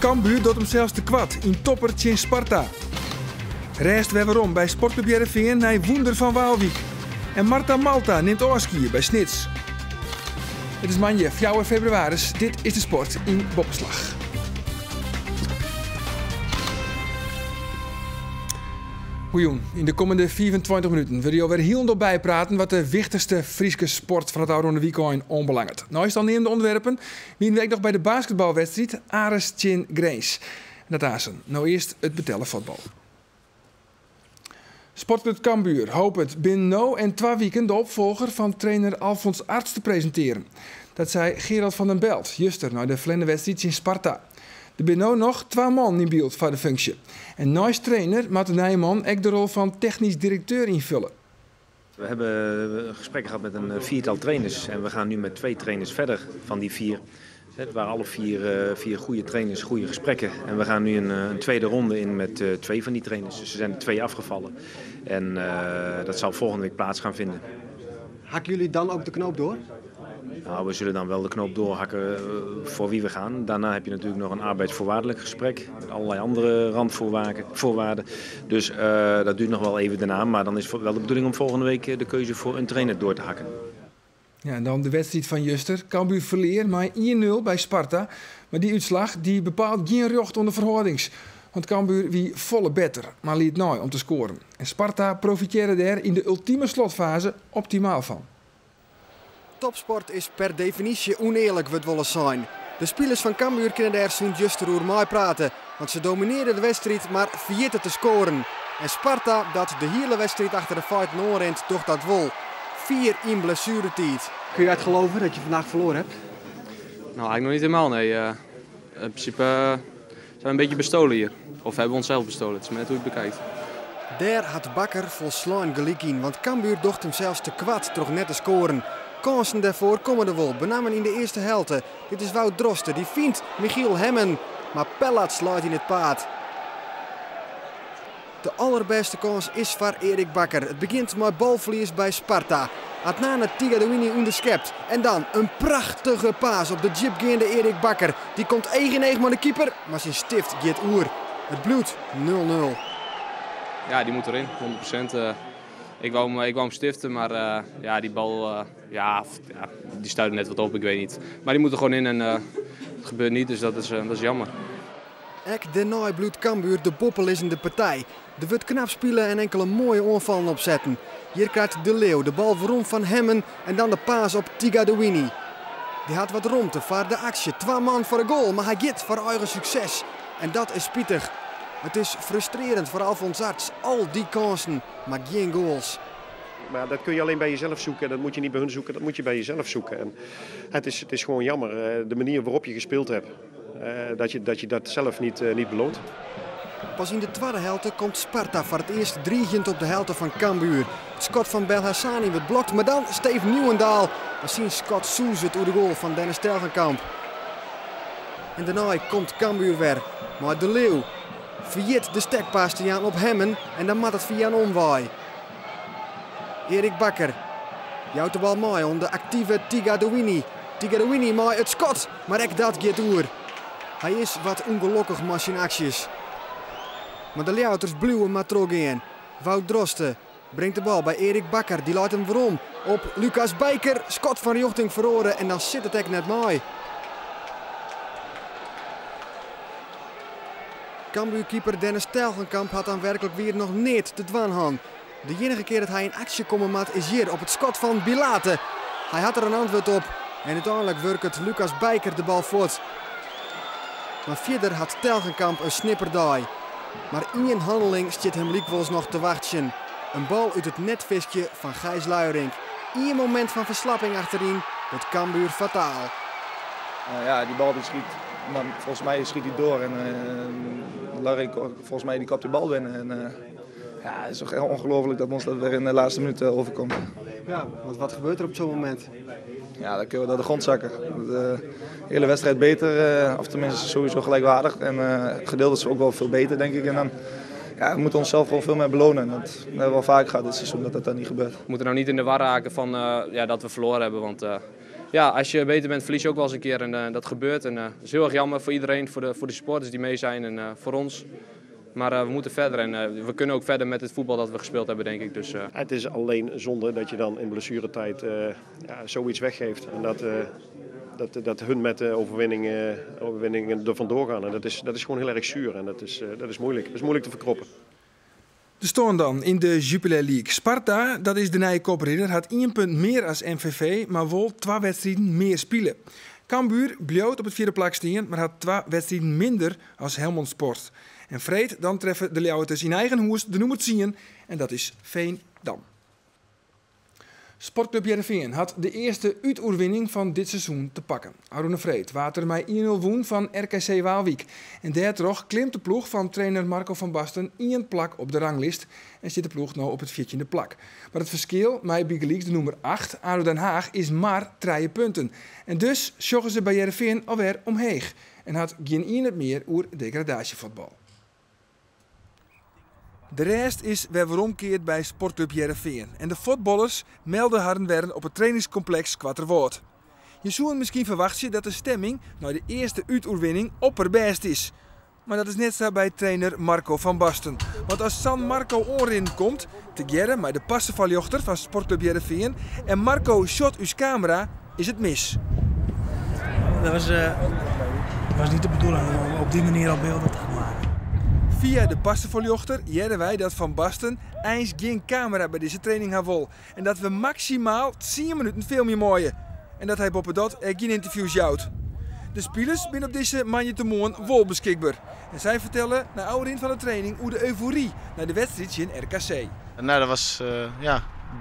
Cambuur doet hem zelfs te kwad in toppertje in Sparta. Rest weer waarom bij Sportclub Heerenveen naar Woender van Waalwijk. En Marta Malta neemt oorskiën bij Snits. Het is maandag 4 februari. Dit is de sport in Boppenslag. Goeien, in de komende 24 minuten wil je alweer heel nog bijpraten wat de wichtigste Friese sport van het oude weekend onbelangt. Nou is dan in de onderwerpen wie een week nog bij de basketbalwedstrijd Ares Chin Grace. Dat azen. Nou eerst het betellen voetbal. Sportclub Cambuur hoopt het binnen nou en 2 weken de opvolger van trainer Alfons Arts te presenteren. Dat zei Gerald van den Belt, juster naar de Vlendewedstrijd in Sparta. Er zijn nu nog 2 man in beeld voor de functie. En naast trainer moet de Nijman ook de rol van technisch directeur invullen. We hebben gesprekken gehad met een 4-tal trainers en we gaan nu met 2 trainers verder van die 4. Het waren alle 4 goede trainers, goede gesprekken. En we gaan nu een tweede ronde in met 2 van die trainers. Dus er zijn er 2 afgevallen. En dat zal volgende week plaats gaan vinden. Hakken jullie dan ook de knoop door? Nou, we zullen dan wel de knoop doorhakken voor wie we gaan. Daarna heb je natuurlijk nog een arbeidsvoorwaardelijk gesprek. Met allerlei andere randvoorwaarden. Dus dat duurt nog wel even daarna. Maar dan is het wel de bedoeling om volgende week de keuze voor een trainer door te hakken. Ja, en dan de wedstrijd van juster. Cambuur verleer maar 1-0 bij Sparta. Maar die uitslag die bepaalt geen recht onder verhoudings. Want Cambuur wie volle beter, maar liet nooit om te scoren. En Sparta profiteerde daar in de ultieme slotfase optimaal van. Topsport is per definitie oneerlijk, wat willen zijn. De spelers van Cambuur kunnen daar zijn juster over mij praten. Want ze domineerden de wedstrijd, maar vergeten te scoren. En Sparta, dat de hele wedstrijd achter de feiten oorrent, toch dat wel. 4 in blessuretijd. Kun je het geloven dat je vandaag verloren hebt? Nou, eigenlijk nog niet helemaal, nee. In principe zijn we een beetje bestolen hier. Of hebben we onszelf bestolen, het is maar net hoe je het bekijkt. Daar had Bakker volslaan gelijk in, want Cambuur docht hem zelfs te kwad toch net te scoren. Kansen daarvoor komen er wel, benamen in de eerste helte. Dit is Wout Drosten, die vindt Michiel Hemmen, maar Pellat sluit in het paad. De allerbeste kans is voor Erik Bakker. Het begint met balverlies bij Sparta. Adnan Tigadouini onderschept. En dan een prachtige paas op de jibgaande Erik Bakker. Die komt eigen met de keeper, maar zijn stift gaat oer. Het bloed 0-0. Ja, die moet erin, 100%. Ik wou hem stiften, maar die bal die stuitte net wat op, ik weet niet. Maar die moet er gewoon in en het gebeurt niet, dus dat is jammer. Ek de naaibloed Cambuur de boppel is in de partij. Er wordt knap spelen en enkele mooie aanvallen opzetten. Hier krijgt De Leeuw de bal voorom van Hemmen en dan de paas op Tigadouini. Die had wat ruimte voor de actie. 2 man voor de goal, maar hij gaat voor eigen succes. En dat is spietig. Het is frustrerend voor Alfons Arts. Al die kansen, maar geen goals. Maar dat kun je alleen bij jezelf zoeken. Dat moet je niet bij hun zoeken, dat moet je bij jezelf zoeken. En het is gewoon jammer, de manier waarop je gespeeld hebt. Dat je dat zelf niet beloont. Pas in de tweede helte komt Sparta voor het eerst driegend op de helte van Cambuur. Het schot van Belhassani wordt blokt, maar dan Steve Nieuwendaal. We zien Scott Soes het door de goal van Dennis Telgenkamp. En daarna komt Cambuur weer. Maar De Leeuw vergeet de stekpaas te gaan op Hemmen en dan moet het via een omwaai. Erik Bakker jouwt de bal mooi onder de actieve Tigadouini. Tigadouini mooi het schot, maar ook dat gaat door. Hij is wat ongelukkig met zijn acties. Maar de Leeuwters bluwen maar terug in. Wout Drosten brengt de bal bij Erik Bakker. Die laat hem waarom op Lucas Bijker. Schot van richting verloren en dan zit het echt net mooi. Cambuurkeeper Dennis Telgenkamp had dan werkelijk weer nog niet te dwan. De enige keer dat hij in actie komen moet is hier op het schot van Bilate. Hij had er een antwoord op en uiteindelijk werkt Lucas Bijker de bal voort. Maar verder had Telgenkamp een snipperdaai. Maar één handeling stiet hem likwijls nog te wachten. Een bal uit het netvisje van Gijs Luiring. Eén moment van verslapping achterin, het Cambuur fataal. Die bal die schiet, maar volgens mij schiet hij door en Luiring volgens mij die kapt de bal binnen. En, het is toch heel ongelooflijk dat ons dat weer in de laatste minuut overkomt. Ja, want wat gebeurt er op zo'n moment? Ja, dan kunnen we naar de grond zakken. De hele wedstrijd beter, of tenminste sowieso gelijkwaardig. En gedeeld is ook wel veel beter, denk ik. En dan we moeten onszelf gewoon veel meer belonen. En dat hebben we wel vaak gehad dit seizoen, dat dat dan niet gebeurt. We moeten nou niet in de war raken van dat we verloren hebben. Want ja, als je beter bent, verlies je ook wel eens een keer. En dat gebeurt. En dat is heel erg jammer voor iedereen, voor de supporters die mee zijn en voor ons. Maar we moeten verder en we kunnen ook verder met het voetbal dat we gespeeld hebben, denk ik. Dus, Het is alleen zonde dat je dan in blessuretijd zoiets weggeeft. En dat hun met de overwinningen er vandoor gaan. En dat is gewoon heel erg zuur en dat is moeilijk. Dat is moeilijk te verkroppen. De stoorn dan in de Jupiler League. Sparta, dat is de nieuwe kopridder, had 1 punt meer als MVV, maar wel 2 wedstrijden meer spelen. Cambuur bleef op het 4e plak staan, maar had 2 wedstrijden minder als Helmond Sport. En vreed, dan treffen de Leeuwarden in eigen hoes de nummer 10 en dat is Veendam. Sportclub Heerenveen had de eerste uitoverwinning van dit seizoen te pakken. Arone Vreed water mij 1-0 woen van RKC Waalwijk. En daardoor klimt de ploeg van trainer Marco van Basten 1 plak op de ranglist en zit de ploeg nu op het 14e plak. Maar het verschil met Big League de nummer 8, ADO Den Haag, is maar 3 punten. En dus joggen ze bij Heerenveen alweer omheeg en had geen 1 meer oer degradatievoetbal. De rest is weer omkeerd bij Sportclub Heerenveen. En de voetballers melden hardenweren op het trainingscomplex Quatterwoord. Je zou misschien verwachten dat de stemming na de eerste uitoverwinning opperbest is. Maar dat is net zo bij trainer Marco van Basten. Want als San Marco onrin komt, te gerren met de passenvaljochter van Sportclub Heerenveen en Marco shot uw camera, is het mis. Dat was niet de bedoeling om op die manier al beelden te maken. Via de passenvaljochter jaren wij dat Van Basten eens geen camera bij deze training had wil. En dat we maximaal 10 minuten filmpje mooien. En dat hij op dat geen interviews jouwt. De spelers zijn op deze magnetomoon wel beschikbaar. En zij vertellen na oude van de training hoe de euforie naar de wedstrijd in RKC. Nou, dat was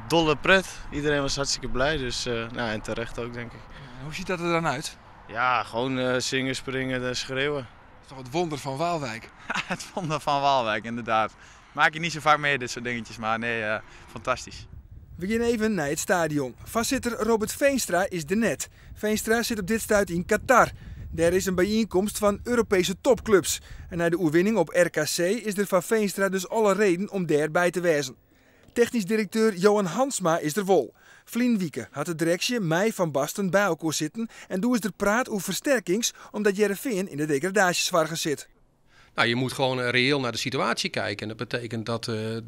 dolle pret. Iedereen was hartstikke blij, dus en terecht ook, denk ik. Hoe ziet dat er dan uit? Ja, gewoon zingen, springen en schreeuwen. Dat is toch het wonder van Waalwijk? Het wonder van Waalwijk, inderdaad. Maak je niet zo vaak mee, dit soort dingetjes, maar nee, fantastisch. We gaan even naar het stadion. Vastzitter Robert Veenstra is de net. Veenstra zit op dit stuit in Qatar. Daar is een bijeenkomst van Europese topclubs. En na de oerwinning op RKC is er van Veenstra dus alle reden om daarbij te wezen. Technisch directeur Johan Hansma is er vol. Vlien Wieke had de directie mij van Basten bij elkaar zitten en doe eens er praat over versterkings omdat Heerenveen in de degradatiezwargen zit. Nou, je moet gewoon reëel naar de situatie kijken. En dat betekent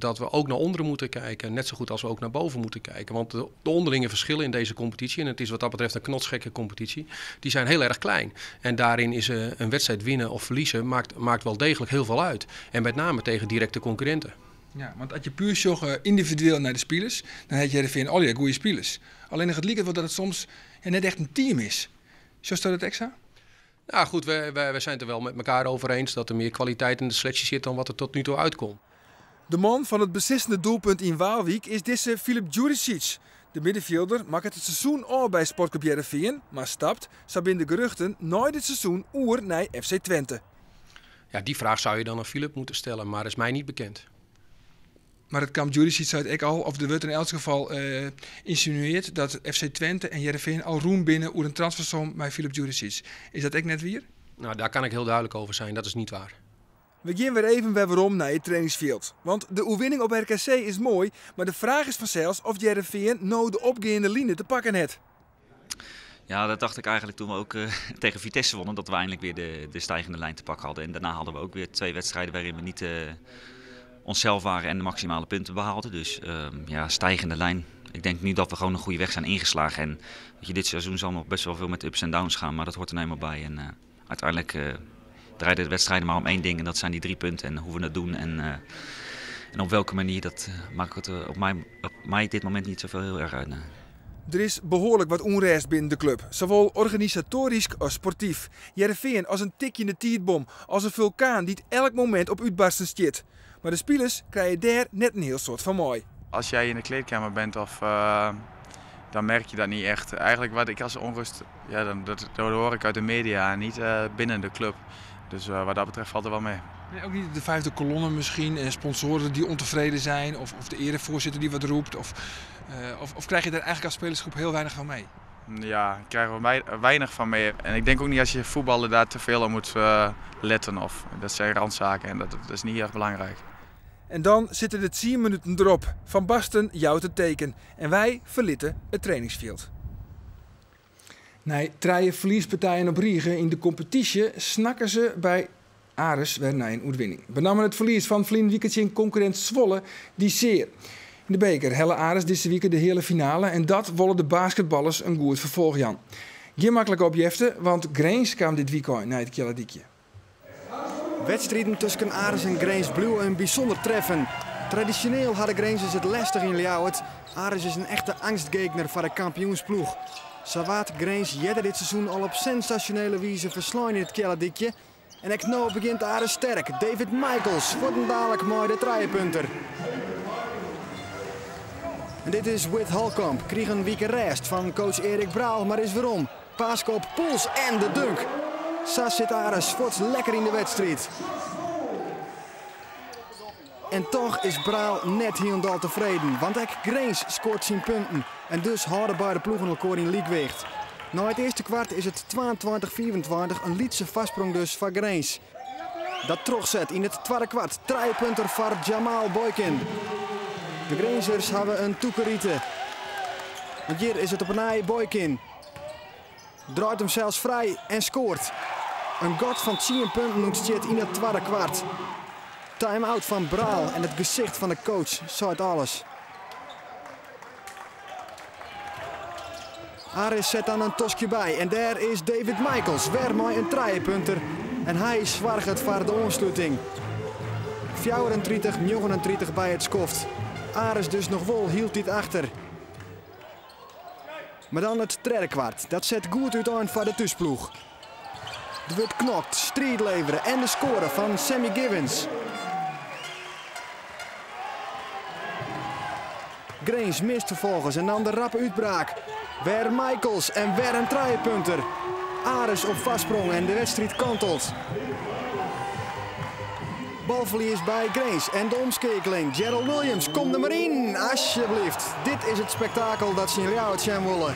dat we ook naar onderen moeten kijken. Net zo goed als we ook naar boven moeten kijken. Want de onderlinge verschillen in deze competitie, en het is wat dat betreft een knotsgekke competitie, die zijn heel erg klein. En daarin is een wedstrijd winnen of verliezen maakt wel degelijk heel veel uit. En met name tegen directe concurrenten. Ja, want als je puur zocht individueel naar de spelers, dan heb je Heerenveen al die goede spelers. Alleen nog het lieket wordt dat het soms net echt een team is. Zo staat het extra? Nou goed, we zijn het er wel met elkaar over eens dat er meer kwaliteit in de selectie zit dan wat er tot nu toe uitkomt. De man van het beslissende doelpunt in Waalwijk is deze Filip Djuricic. De middenvelder maakt het seizoen al bij Sportclub Heerenveen, maar stapt, zo binnen de geruchten, nooit dit seizoen oer naar FC Twente. Ja, die vraag zou je dan aan Filip moeten stellen, maar dat is mij niet bekend. Maar het kamp Djuricic zei ik al, of er wordt in elk geval insinueerd dat FC Twente en Heerenveen al roem binnen oer een transfersom bij Filip Djuricic. Is dat echt net weer? Nou, daar kan ik heel duidelijk over zijn, dat is niet waar. We gaan weer even waarom naar het trainingsveld. Want de oerwinning op RKC is mooi, maar de vraag is vanzelfs of Heerenveen nou de opgaande line te pakken heeft. Ja, dat dacht ik eigenlijk toen we ook tegen Vitesse wonnen, dat we eindelijk weer de stijgende lijn te pakken hadden. En daarna hadden we ook weer 2 wedstrijden waarin we niet onszelf waren en de maximale punten behaalden. Dus stijgende lijn. Ik denk nu dat we gewoon een goede weg zijn ingeslagen. En dit seizoen zal nog best wel veel met ups en downs gaan, maar dat hoort er nou eenmaal bij. En uiteindelijk draaiden de wedstrijden maar om 1 ding en dat zijn die 3 punten en hoe we dat doen. En op welke manier, dat maakt het op mij dit moment niet zoveel heel erg uit. Nee. Er is behoorlijk wat onrust binnen de club, zowel organisatorisch als sportief. Heerenveen als een tikje in de tietbom, als een vulkaan die het elk moment op uitbarsten stiert. Maar de spelers krijgen daar net een heel soort van mooi. Als jij in de kleedkamer bent, dan merk je dat niet echt. Eigenlijk wat ik als onrust, dat hoor ik uit de media en niet binnen de club. Dus wat dat betreft valt er wel mee. Nee, ook niet de 5e kolonne misschien en sponsoren die ontevreden zijn of de erevoorzitter die wat roept. Of krijg je daar eigenlijk als spelersgroep heel weinig van mee? Ja, ik krijg er weinig van mee. En ik denk ook niet als je voetballen daar te veel op moet letten. Dat zijn randzaken en dat is niet heel erg belangrijk. En dan zitten de 10 minuten erop. Van Basten jouwt het teken. En wij verlieten het trainingsveld. Na 3 verliespartijen op Riegen in de competitie snakken ze bij Ares weer naar een overwinning. Benamen het verlies van Vlien weekendje in concurrent Zwolle die zeer. In de beker helle Ares deze week de hele finale en dat willen de basketballers een goed vervolg Jan. Geen makkelijke objecten, want Grains kwam dit weekend naar het Kjelladikje. Wedstrijden tussen Ares en Grains bleven een bijzonder treffen. Traditioneel hadden Grains het lastig in Ljouwert. Ares is een echte angstgegner voor de kampioensploeg. Zowat Grains jedde dit seizoen al op sensationele wijze verslaan in het Kjelladikje. En ik nou begint Ares sterk. David Michaels wordt een dadelijk mooi de triepunter. En dit is Whit Halkamp. Kreeg een week rest van coach Erik Braal, maar is weerom. Paaskop, Poels en de dunk. Zo zit Ares voorts lekker in de wedstrijd. En toch is Braal net helemaal tevreden, want ook Grains scoort zijn punten. En dus houden beide ploegen elkaar in liekweegt. Na het eerste kwart is het 22-24, een lietse vastsprong dus van Grains. Dat terugzet in het tweede kwart, triepunter voor Jamal Boykin. De Grainzers hebben een toekerieten. Want hier is het op een ei Boykin. Draait hem zelfs vrij en scoort. Een god van 10 punten noemt het in het tweede kwart. Time-out van Braal en het gezicht van de coach zei het alles. Ares zet dan een tosje bij en daar is David Michaels weer met een triepunter. En hij zwaargt voor de ontsluiting. 34-39 bij het skoft. Ares dus nog wel hield dit achter. Maar dan het derde kwart. Dat zet goed uit aan voor de thuisploeg. Er wordt knokt, strijd leveren en de score van Sammy Givens. Grains mist vervolgens en dan de rappe uitbraak. Weer Michaels en weer een triepunter. Ares op vastsprong en de wedstrijd kantelt. Balverlies bij Grains en de omschakeling. Gerald Williams, kom er maar in, alsjeblieft. Dit is het spektakel dat ze in Ljouwert zijn willen.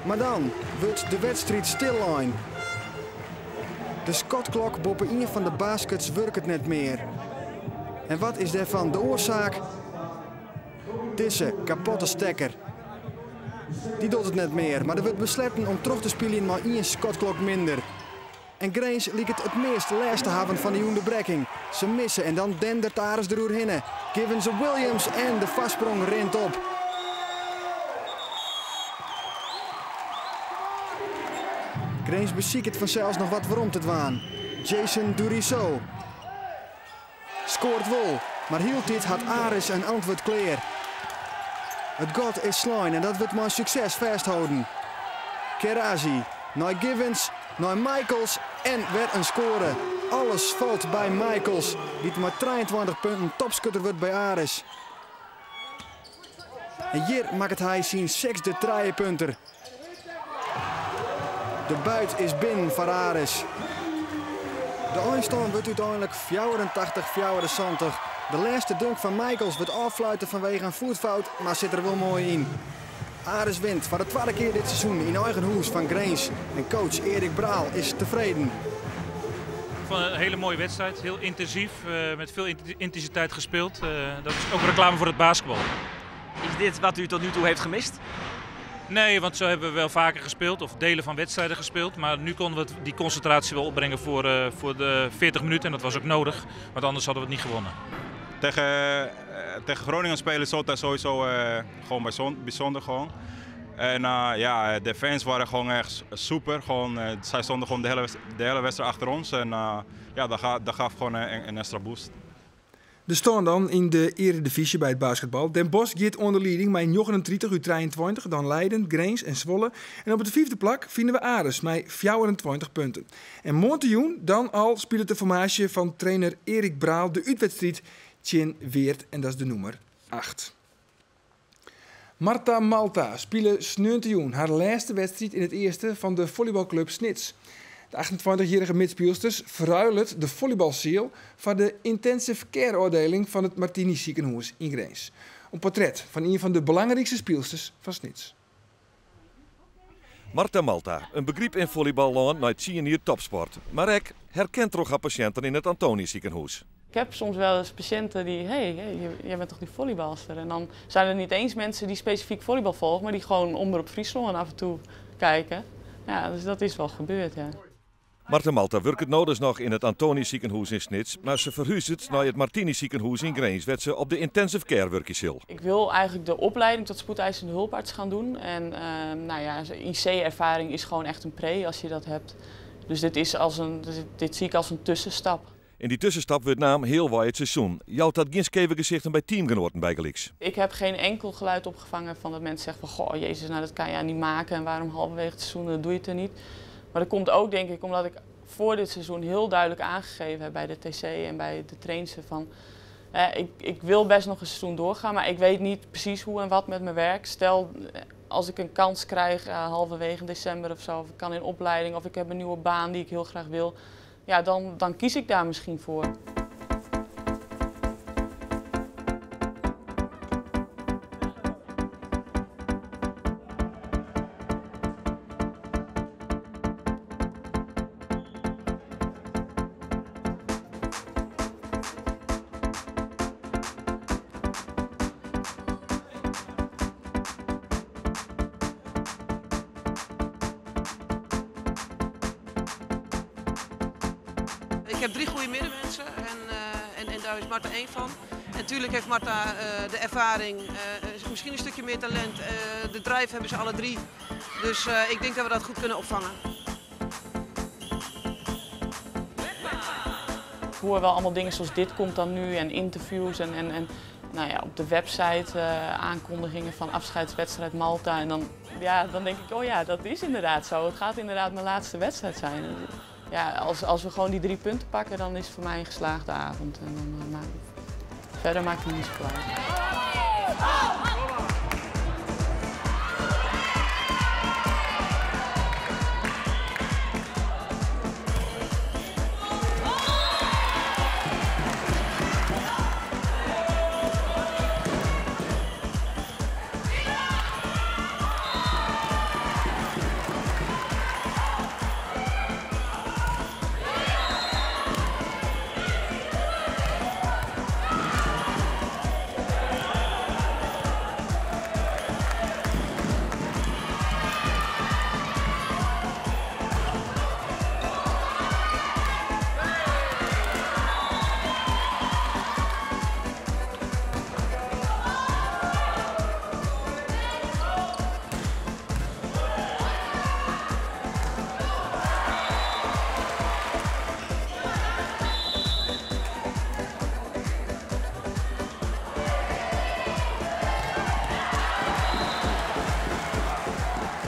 Maar dan wordt de wedstrijd stilline. De shotklok boven een van de baskets werkt het net meer. En wat is daarvan de oorzaak? Deze kapotte stekker. Die doet het net meer, maar er wordt besloten om terug te spelen maar 1 shotklok minder. En Grains liet het meest last te hebben van die onderbreking. Ze missen en dan dendert Ares er doorheen. Givens op Williams en de vastsprong rent op. Grains beziekt het vanzelfs nog wat waarom te dwaan. Jason Durisso scoort wel, maar hield dit had Ares een antwoord klaar. Het god is slaan en dat wordt maar succes vasthouden. Kerazi, naar Givens, naar Michaels en weer een score. Alles valt bij Michaels, die met 23 punten topscutter wordt bij Ares. En hier maakt hij zijn 6e triepunter. De buit is binnen voor Ares. De eindstand wordt uiteindelijk 84-74. De laatste dunk van Michaels wordt affluiten vanwege een voetfout, maar zit er wel mooi in. Ares wint voor de tweede keer dit seizoen in eigen huis van Grains. En coach Erik Braal is tevreden. Ik vond het een hele mooie wedstrijd, heel intensief, met veel intensiteit gespeeld. Dat is ook reclame voor het basketbal. Is dit wat u tot nu toe heeft gemist? Nee, want zo hebben we wel vaker gespeeld, of delen van wedstrijden gespeeld. Maar nu konden we die concentratie wel opbrengen voor de 40 minuten. En dat was ook nodig, want anders hadden we het niet gewonnen. Tegen Groningen spelen is altijd sowieso gewoon bijzonder. Gewoon. En ja, de fans waren gewoon echt super. Gewoon, zij stonden gewoon de hele wedstrijd achter ons. En ja, dat gaf gewoon een extra boost. De staan dan in de Eredivisie bij het basketbal. Den Bosch gaat onder leiding met 39-23, dan Leiden, Grains en Zwolle. En op de 5e plek vinden we Ares met 24 punten. En morgen dan al speelt de formatie van trainer Erik Braal de uitwedstrijd Tjen Weert en dat is de nummer 8. Marta Malta speelde sneuntejoen haar laatste wedstrijd in het eerste van de volleybalclub Snits. De 28-jarige midspelsters verruilen de volleybalziel voor de intensive care afdeling van het Martini ziekenhuis in Grains. Een portret van een van de belangrijkste speelsters van Snits. Marta Malta, een begrip in volleyballand naar het senior topsport. Maar ik herkent toch haar patiënten in het Antonius ziekenhuis. Ik heb soms wel eens patiënten die, hey, jij bent toch die volleybalster? En dan zijn er niet eens mensen die specifiek volleybal volgen, maar die gewoon Omroep Friesland af en toe kijken. Ja, dus dat is wel gebeurd, ja. Marta Malta werkt nou dus nog in het Antonisch ziekenhuis in Snits, maar ze verhuist naar het Martini ziekenhuis in Grains, waar ze op de intensive care werken. Ik wil eigenlijk de opleiding tot spoedeisende hulparts gaan doen. En nou ja, IC-ervaring is gewoon echt een pre als je dat hebt. Dus dit zie ik als een tussenstap. In die tussenstap wordt naam heel waai het seizoen. Jouw had geen scheve gezichten bij teamgenoten bij Geliks. Ik heb geen enkel geluid opgevangen van dat mensen zeggen van goh, jezus, nou dat kan je niet maken en waarom halverwege het seizoen dan doe je het er niet. Maar dat komt ook denk ik omdat ik voor dit seizoen heel duidelijk aangegeven heb bij de TC en bij de trainster van ik wil best nog een seizoen doorgaan, maar ik weet niet precies hoe en wat met mijn werk. Stel als ik een kans krijg halverwege december of zo, of ik kan in opleiding of ik heb een nieuwe baan die ik heel graag wil. Ja, dan kies ik daar misschien voor. Ik heb 3 goede middenmensen en daar is Marta één van. En natuurlijk heeft Marta de ervaring, misschien een stukje meer talent. De drive hebben ze alle 3. Dus ik denk dat we dat goed kunnen opvangen. Ik hoor wel allemaal dingen zoals dit komt dan nu en interviews en nou ja, op de website aankondigingen van afscheidswedstrijd Malta. En dan denk ik, oh ja, dat is inderdaad zo. Het gaat inderdaad mijn laatste wedstrijd zijn. Ja, als we gewoon die 3 punten pakken, dan is het voor mij een geslaagde avond. En dan, verder maakt het niet zo uit.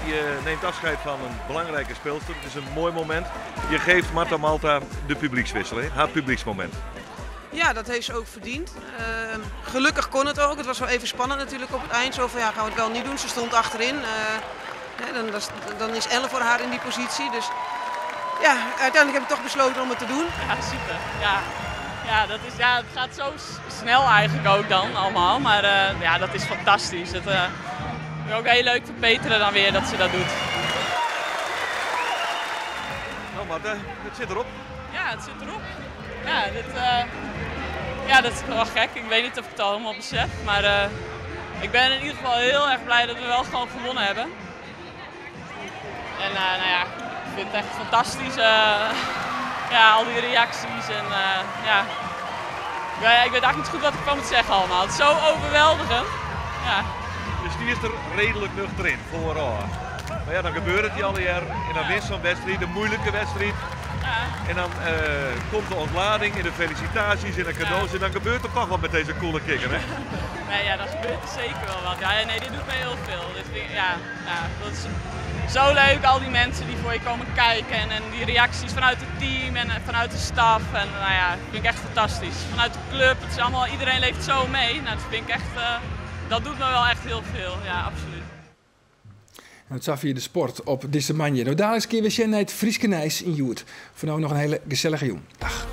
Je neemt afscheid van een belangrijke speelster. Het is een mooi moment. Je geeft Marta Malta de publiekswissel, haar publieksmoment. Ja, dat heeft ze ook verdiend. Gelukkig kon het ook. Het was wel even spannend natuurlijk op het eind. Zo van ja, gaan we het wel niet doen. Ze stond achterin. Dan is Elle voor haar in die positie. Dus ja, uiteindelijk heb ik toch besloten om het te doen. Ja, super. Ja, het gaat zo snel eigenlijk ook dan allemaal. Maar ja, dat is fantastisch. Het is ook heel leuk voor Petra dan weer dat ze dat doet. Nou Marta, het zit erop. Ja, het zit erop. Ja, dat is wel gek. Ik weet niet of ik het al helemaal besef. Maar ik ben in ieder geval heel erg blij dat we wel gewoon gewonnen hebben. En nou ja, ik vind het echt fantastisch. Ja, al die reacties en ja. Ik weet eigenlijk niet goed wat ik van moet zeggen allemaal. Het is zo overweldigend. Ja. Dus die is er redelijk nuchter in, vooral. Maar ja, dan gebeurt het al jaar en dan wint zo'n wedstrijd, een moeilijke wedstrijd. Ja. En dan komt de ontlading in de felicitaties en de cadeaus en dan gebeurt er toch wat met deze coole kikker, hè? Nee, ja, dat gebeurt er zeker wel wat. Ja, nee, dit doet mij heel veel. Dat is zo leuk, al die mensen die voor je komen kijken en die reacties vanuit het team en vanuit de staf. En nou ja, dat vind ik echt fantastisch. Vanuit de club, het is allemaal, iedereen leeft zo mee. Nou, dat vind ik echt, dat doet me wel echt heel veel, ja, absoluut. En het zag via de sport op deze manier. Nou, dadelijk keer we zien naar het Frieske Nijs in Joert. Voor nu nog een hele gezellige jong. Dag.